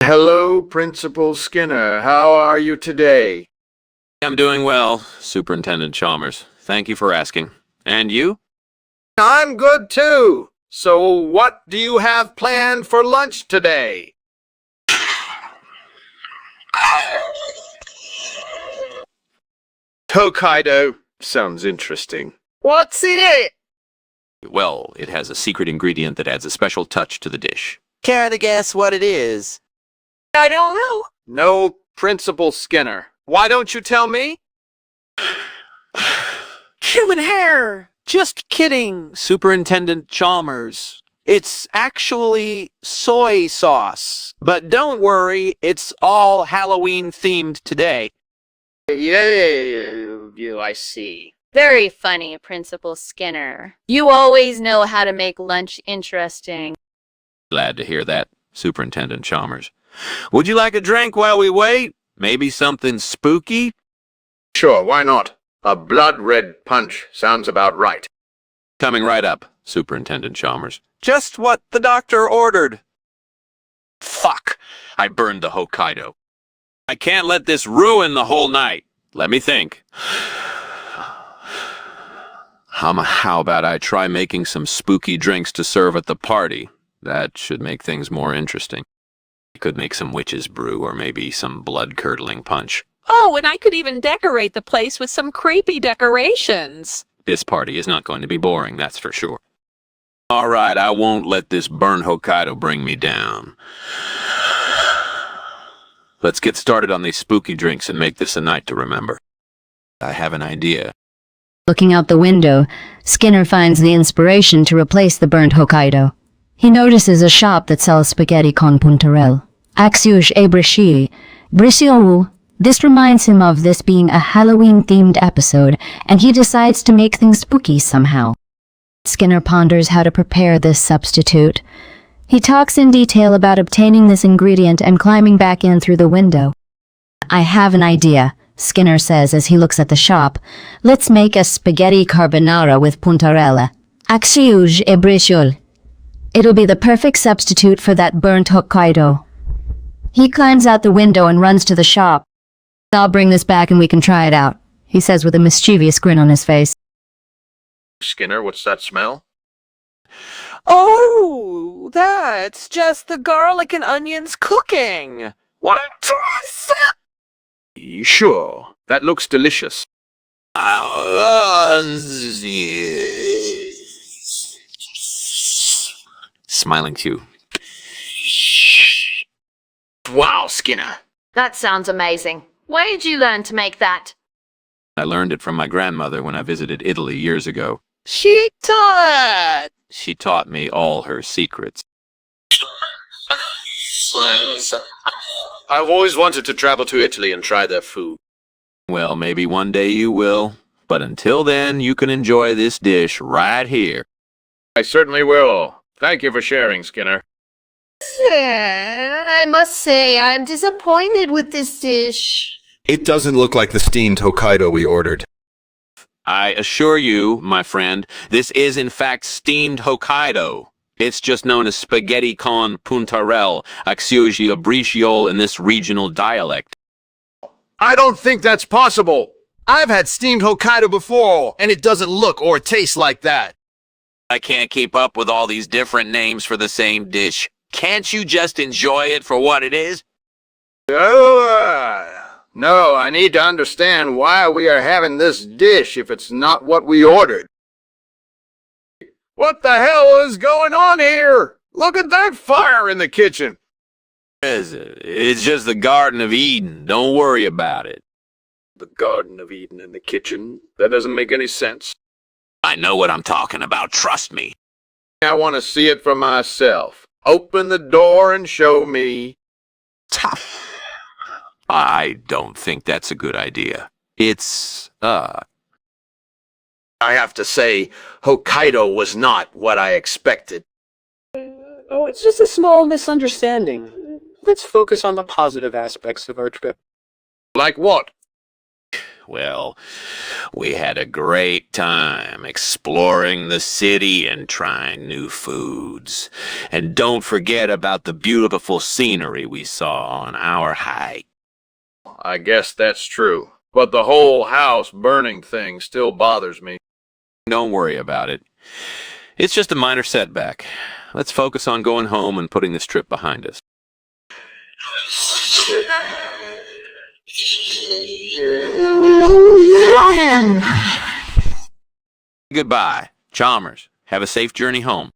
Hello, Principal Skinner. How are you today? I'm doing well, Superintendent Chalmers. Thank you for asking. And you? I'm good too. So what do you have planned for lunch today? Hokkaido. Sounds interesting. What's in it? Well, it has a secret ingredient that adds a special touch to the dish. Care to guess what it is? I don't know. No, Principal Skinner. Why don't you tell me? Human hair! Just kidding, Superintendent Chalmers. It's actually soy sauce. But don't worry, it's all Halloween themed today. Yeah, I see. Very funny, Principal Skinner. You always know how to make lunch interesting. Glad to hear that, Superintendent Chalmers. Would you like a drink while we wait? Maybe something spooky? Sure, why not? A blood-red punch sounds about right. Coming right up, Superintendent Chalmers. Just what the doctor ordered. Fuck! I burned the Hokkaido. I can't let this ruin the whole night. Let me think. How about I try making some spooky drinks to serve at the party? That should make things more interesting. I could make some witch's brew or maybe some blood-curdling punch. Oh, and I could even decorate the place with some creepy decorations. This party is not going to be boring, that's for sure. All right, I won't let this burned Hokkaido bring me down. Let's get started on these spooky drinks and make this a night to remember. I have an idea. Looking out the window, Skinner finds the inspiration to replace the burnt Hokkaido. He notices a shop that sells spaghetti con puntarelle. Axiush e Brisio. This reminds him of this being a Halloween-themed episode, and he decides to make things spooky somehow. Skinner ponders how to prepare this substitute. He talks in detail about obtaining this ingredient and climbing back in through the window. I have an idea, Skinner says as he looks at the shop. Let's make a spaghetti carbonara with puntarella. Axiuj e Brisio. It'll be the perfect substitute for that burnt Hokkaido. He climbs out the window and runs to the shop. I'll bring this back and we can try it out, he says with a mischievous grin on his face. Skinner, what's that smell? Oh, that's just the garlic and onions cooking. What? Sure, that looks delicious. Smiling too. Wow, Skinner. That sounds amazing. Where did you learn to make that? I learned it from my grandmother when I visited Italy years ago. She taught me all her secrets. I've always wanted to travel to Italy and try their food. Well, maybe one day you will. But until then, you can enjoy this dish right here. I certainly will. Thank you for sharing, Skinner. I must say, I'm disappointed with this dish. It doesn't look like the steamed Hokkaido we ordered. I assure you, my friend, this is in fact steamed Hokkaido. It's just known as spaghetti con puntarelle, axiugi abriciole in this regional dialect. I don't think that's possible. I've had steamed Hokkaido before, and it doesn't look or taste like that. I can't keep up with all these different names for the same dish. Can't you just enjoy it for what it is? No, I need to understand why we are having this dish if it's not what we ordered. What the hell is going on here? Look at that fire in the kitchen. It's just the Garden of Eden. Don't worry about it. The Garden of Eden in the kitchen? That doesn't make any sense. I know what I'm talking about, trust me. I want to see it for myself. Open the door and show me. I don't think that's a good idea. I have to say, Hokkaido was not what I expected. Oh, it's just a small misunderstanding. Let's focus on the positive aspects of our trip. Like what? Well, we had a great time exploring the city and trying new foods. And don't forget about the beautiful scenery we saw on our hike. I guess that's true. But the whole house burning thing still bothers me. Don't worry about it. It's just a minor setback. Let's focus on going home and putting this trip behind us. Goodbye, Chalmers. Have a safe journey home.